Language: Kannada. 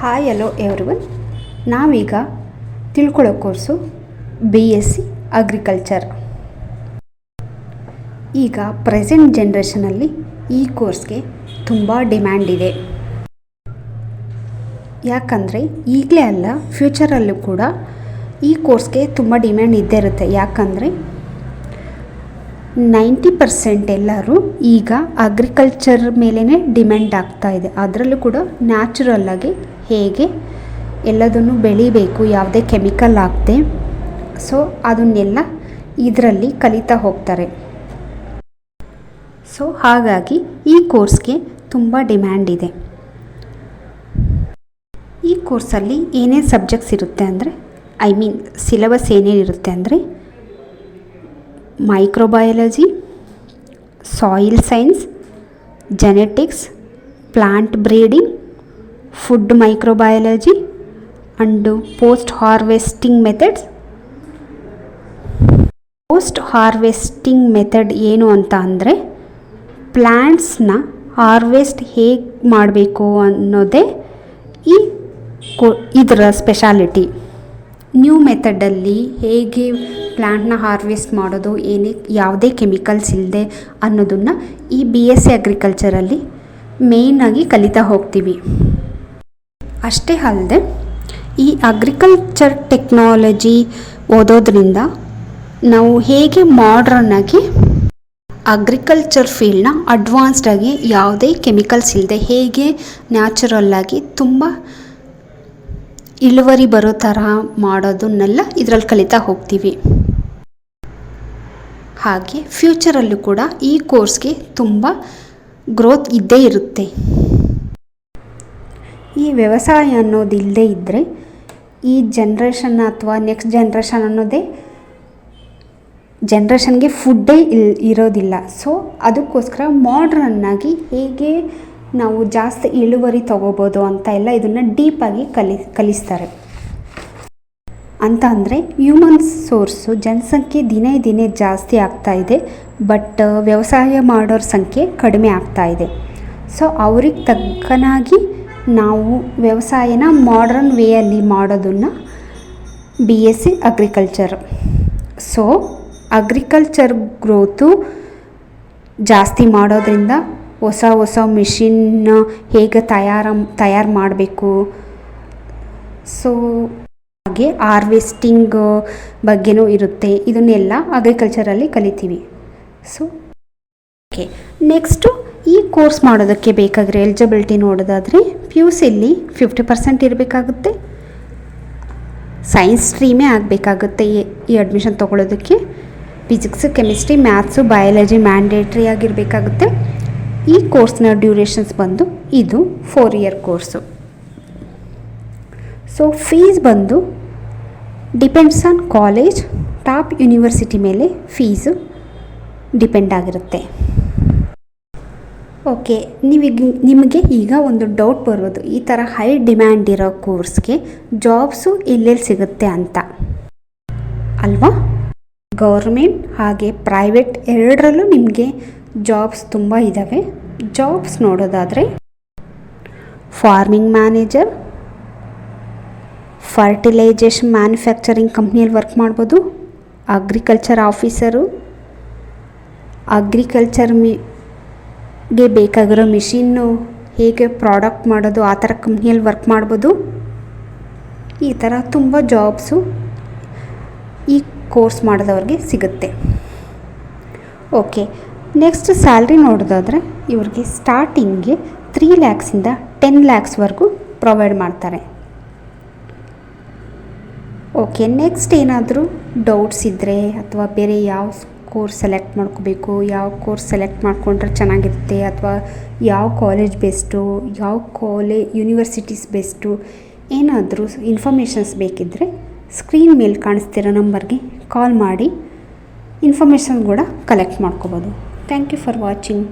Hi hello everyone. ನಾವೀಗ ತಿಳ್ಕೊಳ್ಳೋ ಕೋರ್ಸು BSc ಅಗ್ರಿಕಲ್ಚರ್. ಈಗ ಪ್ರೆಸೆಂಟ್ ಜನ್ರೇಷನಲ್ಲಿ ಈ ಕೋರ್ಸ್ಗೆ ತುಂಬ ಡಿಮ್ಯಾಂಡ್ ಇದೆ. ಯಾಕಂದರೆ ಈಗಲೇ ಅಲ್ಲ, ಫ್ಯೂಚರಲ್ಲೂ ಕೂಡ ಈ ಕೋರ್ಸ್ಗೆ ತುಂಬ ಡಿಮ್ಯಾಂಡ್ ಇದ್ದೇ ಇರುತ್ತೆ. ಯಾಕಂದರೆ 90% ಎಲ್ಲರೂ ಈಗ ಅಗ್ರಿಕಲ್ಚರ್ ಮೇಲೇ ಡಿಮ್ಯಾಂಡ್ ಆಗ್ತಾ ಇದೆ. ಅದರಲ್ಲೂ ಕೂಡ ನ್ಯಾಚುರಲ್ಲಾಗಿ ಹೇಗೆ ಎಲ್ಲದನ್ನು ಬೆಳಿಬೇಕು, ಯಾವುದೇ ಕೆಮಿಕಲ್ ಹಾಕದೆ, ಸೊ ಅದನ್ನೆಲ್ಲ ಇದರಲ್ಲಿ ಕಲಿತಾ ಹೋಗ್ತಾರೆ. ಸೊ ಹಾಗಾಗಿ ಈ ಕೋರ್ಸ್ಗೆ ತುಂಬ ಡಿಮ್ಯಾಂಡ್ ಇದೆ. ಈ ಕೋರ್ಸಲ್ಲಿ ಏನೇನು ಸಬ್ಜೆಕ್ಟ್ಸ್ ಇರುತ್ತೆ ಅಂದರೆ, ಸಿಲೆಬಸ್ ಏನೇನಿರುತ್ತೆ ಅಂದರೆ, microbiology, soil science, genetics, plant breeding, food microbiology and post harvesting methods. Post harvesting method ಏನು ಅಂತ ಅಂದರೆ, ಪ್ಲ್ಯಾಂಟ್ಸ್ನ ಹಾರ್ವೆಸ್ಟ್ ಹೇಗೆ ಮಾಡಬೇಕು ಅನ್ನೋದೇ ಇದರ ಸ್ಪೆಷಾಲಿಟಿ. ನ್ಯೂ ಮೆಥಡಲ್ಲಿ ಹೇಗೆ ಪ್ಲ್ಯಾಂಟ್ನ ಹಾರ್ವೆಸ್ಟ್ ಮಾಡೋದು, ಯಾವುದೇ ಕೆಮಿಕಲ್ಸ್ ಇಲ್ಲದೆ ಅನ್ನೋದನ್ನು ಈ BSc ಅಗ್ರಿಕಲ್ಚರಲ್ಲಿ ಮೇಯ್ನಾಗಿ ಕಲಿತಾ ಹೋಗ್ತೀವಿ. ಅಷ್ಟೇ ಅಲ್ಲದೆ ಈ ಅಗ್ರಿಕಲ್ಚರ್ ಟೆಕ್ನಾಲಜಿ ಓದೋದ್ರಿಂದ ನಾವು ಹೇಗೆ ಮಾಡ್ರನ್ನಾಗಿ ಅಗ್ರಿಕಲ್ಚರ್ ಫೀಲ್ಡ್ನ ಅಡ್ವಾನ್ಸ್ಡಾಗಿ ಯಾವುದೇ ಕೆಮಿಕಲ್ಸ್ ಇಲ್ಲದೆ ಹೇಗೆ ನ್ಯಾಚುರಲ್ಲಾಗಿ ತುಂಬ ಇಳುವರಿ ಬರೋ ಥರ ಮಾಡೋದನ್ನೆಲ್ಲ ಇದರಲ್ಲಿ ಕಲಿತಾ ಹೋಗ್ತೀವಿ. ಹಾಗೆ ಫ್ಯೂಚರಲ್ಲೂ ಕೂಡ ಈ ಕೋರ್ಸ್ಗೆ ತುಂಬ ಗ್ರೋತ್ ಇದ್ದೇ ಇರುತ್ತೆ. ಈ ವ್ಯವಸಾಯ ಅನ್ನೋದು ಇಲ್ಲದೇ ಇದ್ದರೆ ಈ ಜನ್ರೇಷನ್ ಅಥವಾ ನೆಕ್ಸ್ಟ್ ಜನ್ರೇಷನ್ ಅನ್ನೋದೇ ಜನ್ರೇಷನ್ಗೆ ಫುಡ್ಡೇ ಇರೋದಿಲ್ಲ. ಸೊ ಅದಕ್ಕೋಸ್ಕರ ಮಾಡ್ರನ್ನಾಗಿ ಹೇಗೆ ನಾವು ಜಾಸ್ತಿ ಇಳುವರಿ ತೊಗೋಬೋದು ಅಂತ ಎಲ್ಲ ಇದನ್ನು ಡೀಪಾಗಿ ಕಲಿಸ್ತಾರೆ. ಅಂತ ಅಂದರೆ ಹ್ಯೂಮನ್ ಸೋರ್ಸು ಜನಸಂಖ್ಯೆ ದಿನೇ ದಿನೇ ಜಾಸ್ತಿ ಆಗ್ತಾ ಇದೆ, ಬಟ್ ವ್ಯವಸಾಯ ಮಾಡೋರ ಸಂಖ್ಯೆ ಕಡಿಮೆ ಆಗ್ತಾ ಇದೆ. ಸೊ ಅವ್ರಿಗೆ ತಕ್ಕನಾಗಿ ನಾವು ವ್ಯವಸಾಯನ ಮಾಡ್ರನ್ ವೇಯಲ್ಲಿ ಮಾಡೋದನ್ನು BSc agriculture. So agriculture growth ಜಾಸ್ತಿ ಮಾಡೋದ್ರಿಂದ ಹೊಸ ಮಿಷಿನ್ ಹೇಗೆ ತಯಾರು ಮಾಡಬೇಕು, ಸೊ ಹಾಗೆ ಹಾರ್ವೆಸ್ಟಿಂಗ್ ಬಗ್ಗೆನೂ ಇರುತ್ತೆ. ಇದನ್ನೆಲ್ಲ ಅಗ್ರಿಕಲ್ಚರಲ್ಲಿ ಕಲಿತೀವಿ. ಸೊ ಓಕೆ, ನೆಕ್ಸ್ಟು ಈ ಕೋರ್ಸ್ ಮಾಡೋದಕ್ಕೆ ಬೇಕಾದರೆ ಎಲಿಜಿಬಿಲಿಟಿ ನೋಡೋದಾದರೆ PUCಯಲ್ಲಿ 50% ಇರಬೇಕಾಗುತ್ತೆ. ಸೈನ್ಸ್ ಸ್ಟ್ರೀಮೇ ಆಗಬೇಕಾಗುತ್ತೆ ಈ ಅಡ್ಮಿಷನ್ ತೊಗೊಳ್ಳೋದಕ್ಕೆ. Physics, chemistry, maths, biology mandatory ಆಗಿರಬೇಕಾಗುತ್ತೆ. ಈ ಕೋರ್ಸ್ನ ಡ್ಯೂರೇಷನ್ಸ್ ಬಂದು ಇದು 4 ಇಯರ್ ಕೋರ್ಸು. ಸೊ ಫೀಸ್ ಬಂದು depends on college, top university ಮೇಲೆ ಫೀಸು ಡಿಪೆಂಡ್ ಆಗಿರುತ್ತೆ. ಓಕೆ, ನಿಮಗೆ ಈಗ ಒಂದು ಡೌಟ್ ಬರ್ಬೋದು, ಈ ಥರ ಹೈ ಡಿಮ್ಯಾಂಡ್ ಇರೋ ಕೋರ್ಸ್ಗೆ ಜಾಬ್ಸು ಎಲ್ಲೆಲ್ಲಿ ಸಿಗುತ್ತೆ ಅಂತ ಅಲ್ವಾ? ಗೌರ್ಮೆಂಟ್ ಹಾಗೆ ಪ್ರೈವೇಟ್ ಎರಡರಲ್ಲೂ ನಿಮಗೆ ಜಾಬ್ಸ್ ತುಂಬ ಇದ್ದಾವೆ. ಜಾಬ್ಸ್ ನೋಡೋದಾದರೆ ಫಾರ್ಮಿಂಗ್ ಮ್ಯಾನೇಜರ್, ಫರ್ಟಿಲೈಜೇಷನ್ ಮ್ಯಾನುಫ್ಯಾಕ್ಚರಿಂಗ್ ಕಂಪ್ನಿಯಲ್ಲಿ ವರ್ಕ್ ಮಾಡ್ಬೋದು. ಅಗ್ರಿಕಲ್ಚರ್ ಆಫೀಸರು, ಅಗ್ರಿಕಲ್ಚರ್ಗೆ ಬೇಕಾಗಿರೋ ಮಿಷಿನ್ನು ಹೇಗೆ ಪ್ರಾಡಕ್ಟ್ ಮಾಡೋದು ಆ ಥರ ಕಂಪ್ನಿಯಲ್ಲಿ ವರ್ಕ್ ಮಾಡ್ಬೋದು. ಈ ಥರ ತುಂಬ ಜಾಬ್ಸು ಈ ಕೋರ್ಸ್ ಮಾಡಿದವ್ರಿಗೆ ಸಿಗುತ್ತೆ. ಓಕೆ, ನೆಕ್ಸ್ಟ್ ಸ್ಯಾಲ್ರಿ ನೋಡೋದಾದರೆ ಇವ್ರಿಗೆ ಸ್ಟಾರ್ಟಿಂಗ್ಗೆ 3 lakhsಯಿಂದ 10 lakhsವರೆಗೂ ಪ್ರೊವೈಡ್ ಮಾಡ್ತಾರೆ. ಓಕೆ, ನೆಕ್ಸ್ಟ್ ಏನಾದರೂ ಡೌಟ್ಸ್ ಇದ್ದರೆ ಅಥವಾ ಬೇರೆ ಯಾವ ಕೋರ್ಸ್ ಸೆಲೆಕ್ಟ್ ಮಾಡ್ಕೋಬೇಕು, ಯಾವ ಕೋರ್ಸ್ ಸೆಲೆಕ್ಟ್ ಮಾಡಿಕೊಂಡ್ರೆ ಚೆನ್ನಾಗಿರುತ್ತೆ, ಅಥವಾ ಯಾವ ಕಾಲೇಜ್ ಬೆಸ್ಟು, ಯಾವ ಯೂನಿವರ್ಸಿಟೀಸ್ ಬೆಸ್ಟು, ಏನಾದರೂ ಇನ್ಫಾರ್ಮೇಷನ್ಸ್ ಬೇಕಿದ್ದರೆ ಸ್ಕ್ರೀನ್ ಮೇಲೆ ಕಾಣಿಸ್ತಿರೋ ನಂಬರ್ಗೆ ಕಾಲ್ ಮಾಡಿ ಇನ್ಫಾರ್ಮೇಷನ್ ಕೂಡ ಕಲೆಕ್ಟ್ ಮಾಡ್ಕೋಬೋದು. Thank you for watching.